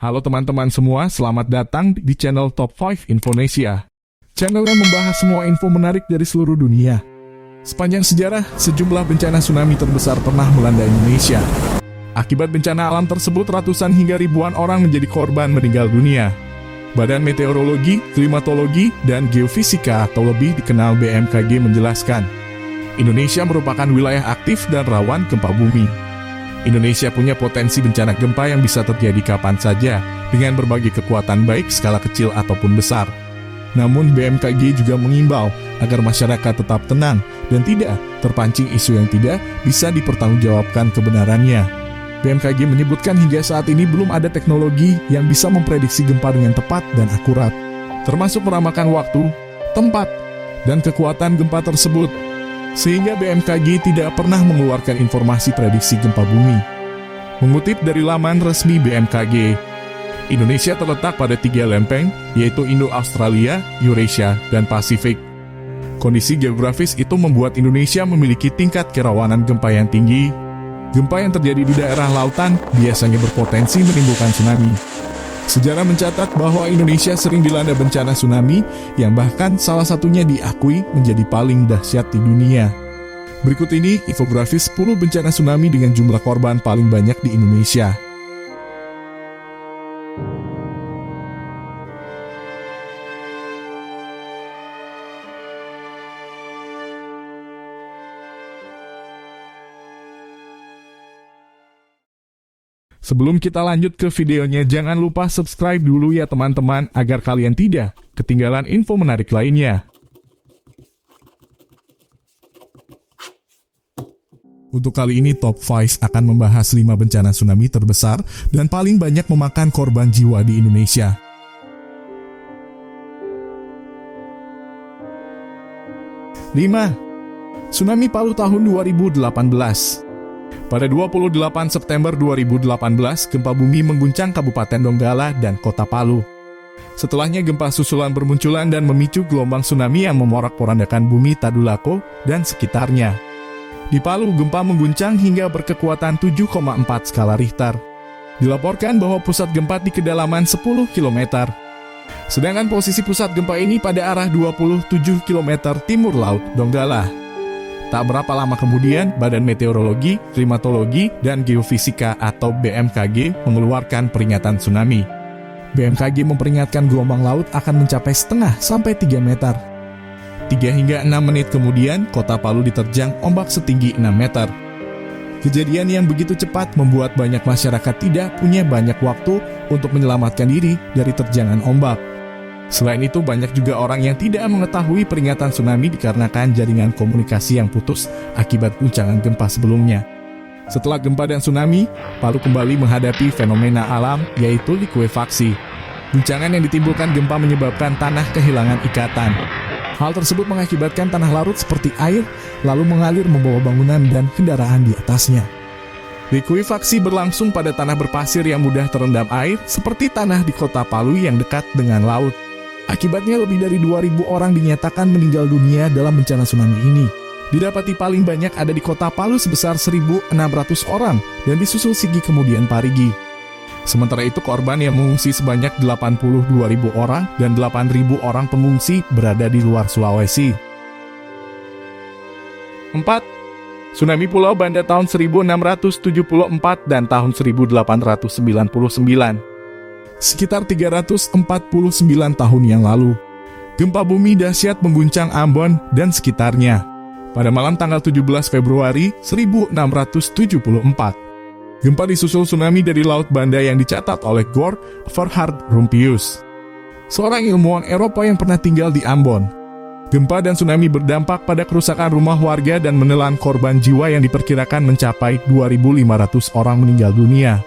Halo teman-teman semua, selamat datang di channel Top 5 Infonesia. Channel yang membahas semua info menarik dari seluruh dunia. Sepanjang sejarah, sejumlah bencana tsunami terbesar pernah melanda Indonesia. Akibat bencana alam tersebut, ratusan hingga ribuan orang menjadi korban meninggal dunia. Badan Meteorologi, Klimatologi, dan Geofisika atau lebih dikenal BMKG menjelaskan, Indonesia merupakan wilayah aktif dan rawan gempa bumi. Indonesia punya potensi bencana gempa yang bisa terjadi kapan saja dengan berbagai kekuatan baik skala kecil ataupun besar. Namun BMKG juga mengimbau agar masyarakat tetap tenang dan tidak terpancing isu yang tidak bisa dipertanggungjawabkan kebenarannya. BMKG menyebutkan hingga saat ini belum ada teknologi yang bisa memprediksi gempa dengan tepat dan akurat, termasuk meramalkan waktu, tempat, dan kekuatan gempa tersebut. Sehingga BMKG tidak pernah mengeluarkan informasi prediksi gempa bumi. Mengutip dari laman resmi BMKG, Indonesia terletak pada 3 lempeng, yaitu Indo-Australia, Eurasia, dan Pasifik. Kondisi geografis itu membuat Indonesia memiliki tingkat kerawanan gempa yang tinggi. Gempa yang terjadi di daerah lautan biasanya berpotensi menimbulkan tsunami. Sejarah mencatat bahwa Indonesia sering dilanda bencana tsunami yang bahkan salah satunya diakui menjadi paling dahsyat di dunia. Berikut ini infografis 10 bencana tsunami dengan jumlah korban paling banyak di Indonesia. Sebelum kita lanjut ke videonya, jangan lupa subscribe dulu ya teman-teman, agar kalian tidak ketinggalan info menarik lainnya. Untuk kali ini, Top 5 akan membahas 5 bencana tsunami terbesar dan paling banyak memakan korban jiwa di Indonesia. Lima, Tsunami Palu tahun 2018. Pada 28 September 2018, gempa bumi mengguncang Kabupaten Donggala dan Kota Palu. Setelahnya gempa susulan bermunculan dan memicu gelombang tsunami yang memorak-porandakan bumi Tadulako dan sekitarnya. Di Palu, gempa mengguncang hingga berkekuatan 7,4 skala Richter. Dilaporkan bahwa pusat gempa di kedalaman 10 km. Sedangkan posisi pusat gempa ini pada arah 27 km timur laut Donggala. Tak berapa lama kemudian, Badan Meteorologi, Klimatologi, dan Geofisika atau BMKG mengeluarkan peringatan tsunami. BMKG memperingatkan gelombang laut akan mencapai setengah sampai 3 meter. 3 hingga 6 menit kemudian, Kota Palu diterjang ombak setinggi 6 meter. Kejadian yang begitu cepat membuat banyak masyarakat tidak punya banyak waktu untuk menyelamatkan diri dari terjangan ombak. Selain itu, banyak juga orang yang tidak mengetahui peringatan tsunami dikarenakan jaringan komunikasi yang putus akibat guncangan gempa sebelumnya. Setelah gempa dan tsunami, Palu kembali menghadapi fenomena alam yaitu likuifaksi. Guncangan yang ditimbulkan gempa menyebabkan tanah kehilangan ikatan. Hal tersebut mengakibatkan tanah larut seperti air, lalu mengalir membawa bangunan dan kendaraan di atasnya. Likuifaksi berlangsung pada tanah berpasir yang mudah terendam air, seperti tanah di Kota Palu yang dekat dengan laut. Akibatnya lebih dari 2.000 orang dinyatakan meninggal dunia dalam bencana tsunami ini. Didapati paling banyak ada di Kota Palu sebesar 1.600 orang dan disusul Sigi kemudian Parigi. Sementara itu korban yang mengungsi sebanyak 82.000 orang dan 8.000 orang pengungsi berada di luar Sulawesi. 4. Tsunami Pulau Banda tahun 1674 dan tahun 1899. Sekitar 349 tahun yang lalu, gempa bumi dahsyat mengguncang Ambon dan sekitarnya pada malam tanggal 17 Februari 1674. Gempa disusul tsunami dari Laut Banda yang dicatat oleh Gord Verhard Rumpius, seorang ilmuwan Eropa yang pernah tinggal di Ambon. Gempa dan tsunami berdampak pada kerusakan rumah warga dan menelan korban jiwa yang diperkirakan mencapai 2.500 orang meninggal dunia.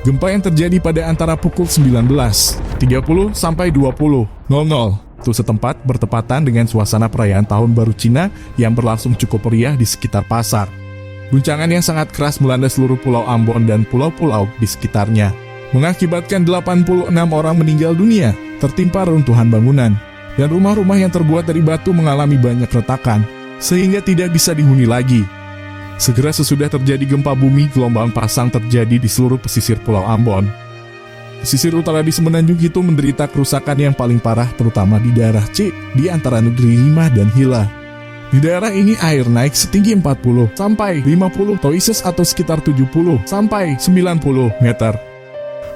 Gempa yang terjadi pada antara pukul 19.30 sampai 20.00 waktu setempat bertepatan dengan suasana perayaan Tahun Baru Cina yang berlangsung cukup meriah di sekitar pasar. Guncangan yang sangat keras melanda seluruh pulau Ambon dan pulau-pulau di sekitarnya, mengakibatkan 86 orang meninggal dunia tertimpa reruntuhan bangunan, dan rumah-rumah yang terbuat dari batu mengalami banyak retakan, sehingga tidak bisa dihuni lagi. Segera sesudah terjadi gempa bumi, gelombang pasang terjadi di seluruh pesisir Pulau Ambon. Pesisir utara di Semenanjung itu menderita kerusakan yang paling parah terutama di daerah C di antara negeri Lima dan Hila. Di daerah ini air naik setinggi 40 sampai 50 toises atau sekitar 70 sampai 90 meter.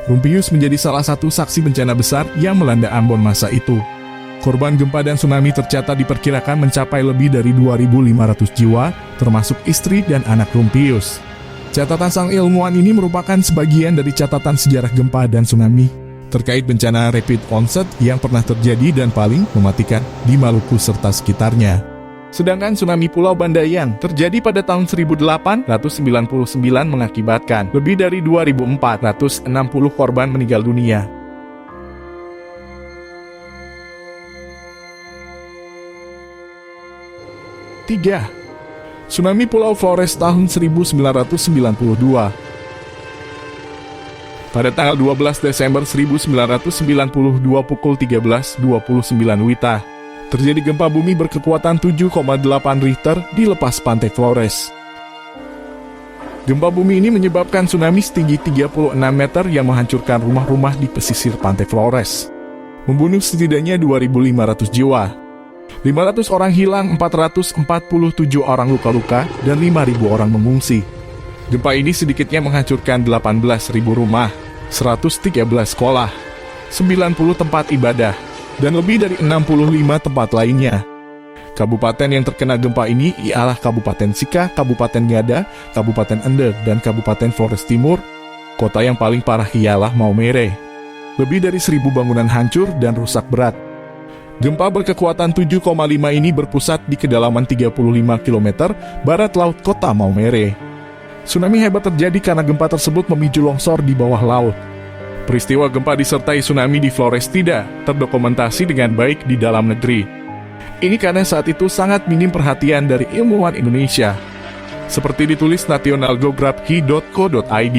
Rumpius menjadi salah satu saksi bencana besar yang melanda Ambon masa itu. Korban gempa dan tsunami tercatat diperkirakan mencapai lebih dari 2.500 jiwa, termasuk istri dan anak Rumpius. Catatan sang ilmuwan ini merupakan sebagian dari catatan sejarah gempa dan tsunami terkait bencana rapid onset yang pernah terjadi dan paling mematikan di Maluku serta sekitarnya. Sedangkan tsunami Pulau Bandayan terjadi pada tahun 1899 mengakibatkan lebih dari 2.460 korban meninggal dunia. Tiga, tsunami Pulau Flores tahun 1992. Pada tanggal 12 Desember 1992 pukul 13.29 WITA, terjadi gempa bumi berkekuatan 7,8 Richter di lepas pantai Flores. Gempa bumi ini menyebabkan tsunami setinggi 36 meter yang menghancurkan rumah-rumah di pesisir pantai Flores, membunuh setidaknya 2.500 jiwa. 500 orang hilang, 447 orang luka-luka, dan 5.000 orang mengungsi. Gempa ini sedikitnya menghancurkan 18.000 rumah, 113 sekolah, 90 tempat ibadah, dan lebih dari 65 tempat lainnya. Kabupaten yang terkena gempa ini ialah Kabupaten Sika, Kabupaten Ngada, Kabupaten Ende, dan Kabupaten Flores Timur. Kota yang paling parah ialah Maumere. Lebih dari 1.000 bangunan hancur dan rusak berat. Gempa berkekuatan 7,5 ini berpusat di kedalaman 35 km barat laut kota Maumere. Tsunami hebat terjadi karena gempa tersebut memicu longsor di bawah laut. Peristiwa gempa disertai tsunami di Flores tidak terdokumentasi dengan baik di dalam negeri. Ini karena saat itu sangat minim perhatian dari ilmuwan Indonesia. Seperti ditulis nationalgeography.co.id,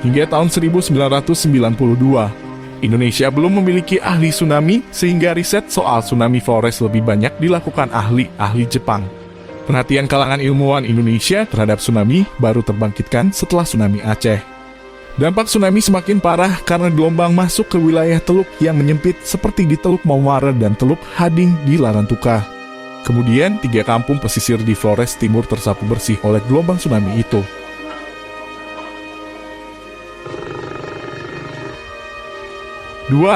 hingga tahun 1992. Indonesia belum memiliki ahli tsunami, sehingga riset soal tsunami Flores lebih banyak dilakukan ahli-ahli Jepang. Perhatian kalangan ilmuwan Indonesia terhadap tsunami baru terbangkitkan setelah tsunami Aceh. Dampak tsunami semakin parah karena gelombang masuk ke wilayah teluk yang menyempit seperti di Teluk Maumere dan Teluk Hading di Larantuka. Kemudian 3 kampung pesisir di Flores Timur tersapu bersih oleh gelombang tsunami itu. 2.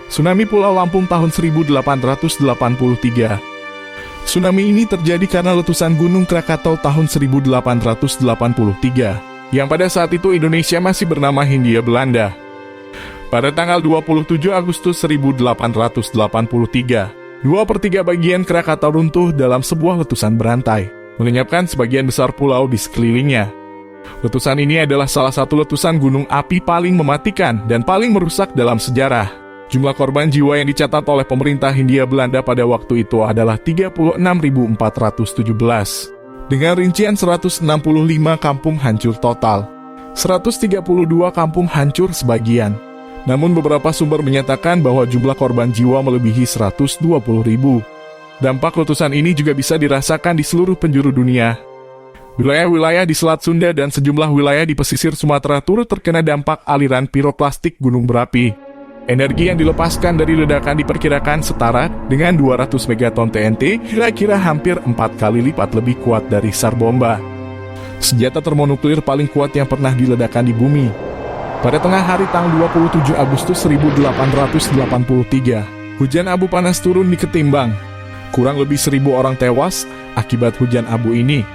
Tsunami Pulau Lampung tahun 1883. Tsunami ini terjadi karena letusan Gunung Krakatau tahun 1883, yang pada saat itu Indonesia masih bernama Hindia Belanda. Pada tanggal 27 Agustus 1883, 2/3 bagian Krakatau runtuh dalam sebuah letusan berantai, melenyapkan sebagian besar pulau di sekelilingnya. Letusan ini adalah salah satu letusan gunung api paling mematikan dan paling merusak dalam sejarah. Jumlah korban jiwa yang dicatat oleh pemerintah Hindia Belanda pada waktu itu adalah 36.417. Dengan rincian 165 kampung hancur total, 132 kampung hancur sebagian. Namun beberapa sumber menyatakan bahwa jumlah korban jiwa melebihi 120.000. Dampak letusan ini juga bisa dirasakan di seluruh penjuru dunia. Wilayah-wilayah di Selat Sunda dan sejumlah wilayah di pesisir Sumatera turut terkena dampak aliran piroklastik gunung berapi. Energi yang dilepaskan dari ledakan diperkirakan setara dengan 200 megaton TNT, kira-kira hampir 4 kali lipat lebih kuat dari SAR bomba. Senjata termonuklir paling kuat yang pernah diledakkan di bumi. Pada tengah hari tanggal 27 Agustus 1883, hujan abu panas turun di Ketimbang. Kurang lebih 1.000 orang tewas akibat hujan abu ini.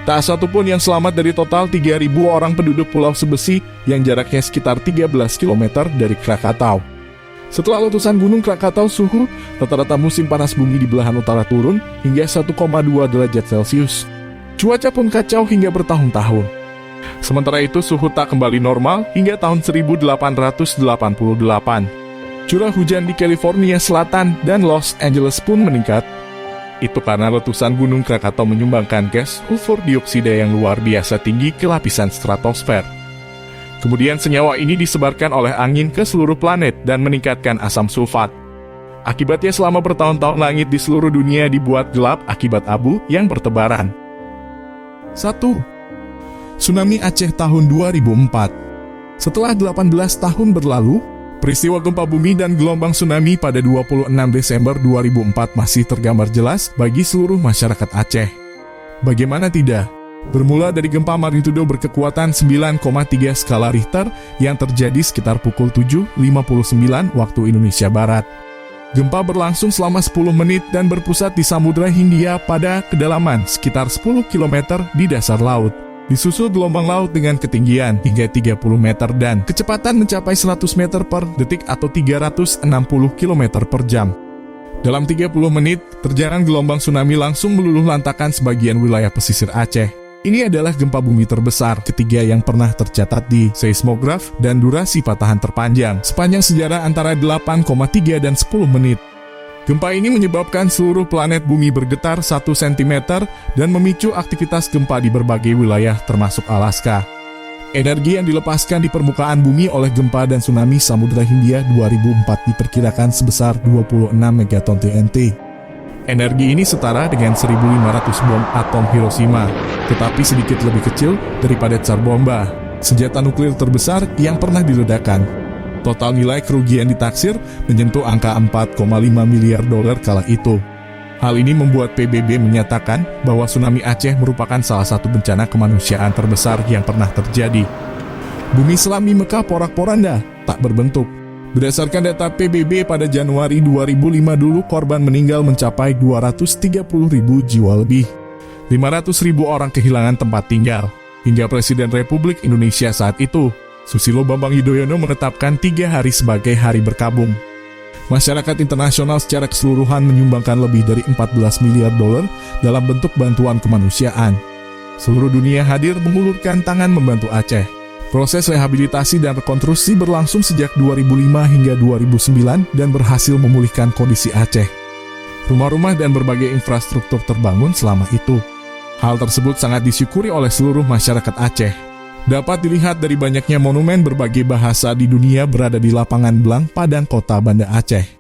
Tak satu pun yang selamat dari total 3.000 orang penduduk Pulau Sebesi yang jaraknya sekitar 13 km dari Krakatau. Setelah letusan Gunung Krakatau, suhu rata-rata musim panas bumi di belahan utara turun hingga 1,2 derajat Celcius. Cuaca pun kacau hingga bertahun-tahun. Sementara itu suhu tak kembali normal hingga tahun 1888. Curah hujan di California Selatan dan Los Angeles pun meningkat. Itu karena letusan Gunung Krakatau menyumbangkan gas sulfur dioksida yang luar biasa tinggi ke lapisan stratosfer. Kemudian senyawa ini disebarkan oleh angin ke seluruh planet dan meningkatkan asam sulfat. Akibatnya selama bertahun-tahun langit di seluruh dunia dibuat gelap akibat abu yang bertebaran. 1. Tsunami Aceh tahun 2004. Setelah 18 tahun berlalu, peristiwa gempa bumi dan gelombang tsunami pada 26 Desember 2004 masih tergambar jelas bagi seluruh masyarakat Aceh. Bagaimana tidak? Bermula dari gempa magnitudo berkekuatan 9,3 skala Richter yang terjadi sekitar pukul 7.59 waktu Indonesia Barat. Gempa berlangsung selama 10 menit dan berpusat di Samudra Hindia pada kedalaman sekitar 10 km di dasar laut. Disusul gelombang laut dengan ketinggian hingga 30 meter dan kecepatan mencapai 100 meter per detik atau 360 km per jam. Dalam 30 menit, terjangan gelombang tsunami langsung meluluh lantakan sebagian wilayah pesisir Aceh. Ini adalah gempa bumi terbesar ketiga yang pernah tercatat di seismograf dan durasi patahan terpanjang sepanjang sejarah antara 8,3 dan 10 menit. Gempa ini menyebabkan seluruh planet bumi bergetar 1 cm dan memicu aktivitas gempa di berbagai wilayah termasuk Alaska. Energi yang dilepaskan di permukaan bumi oleh gempa dan tsunami Samudra Hindia 2004 diperkirakan sebesar 26 megaton TNT. Energi ini setara dengan 1.500 bom atom Hiroshima, tetapi sedikit lebih kecil daripada Tsar Bomba, senjata nuklir terbesar yang pernah diledakkan. Total nilai kerugian ditaksir menyentuh angka 4,5 miliar dolar kala itu. Hal ini membuat PBB menyatakan bahwa tsunami Aceh merupakan salah satu bencana kemanusiaan terbesar yang pernah terjadi. Bumi selam di Mekah porak-poranda, tak berbentuk. Berdasarkan data PBB pada Januari 2005 dulu korban meninggal mencapai 230.000 jiwa lebih. 500.000 orang kehilangan tempat tinggal. Hingga Presiden Republik Indonesia saat itu, Susilo Bambang Yudhoyono menetapkan 3 hari sebagai hari berkabung. Masyarakat internasional secara keseluruhan menyumbangkan lebih dari 14 miliar dolar dalam bentuk bantuan kemanusiaan. Seluruh dunia hadir mengulurkan tangan membantu Aceh. Proses rehabilitasi dan rekonstruksi berlangsung sejak 2005 hingga 2009 dan berhasil memulihkan kondisi Aceh. Rumah-rumah dan berbagai infrastruktur terbangun selama itu. Hal tersebut sangat disyukuri oleh seluruh masyarakat Aceh. Dapat dilihat dari banyaknya monumen berbagai bahasa di dunia berada di lapangan Blang, Padang, Kota Banda Aceh.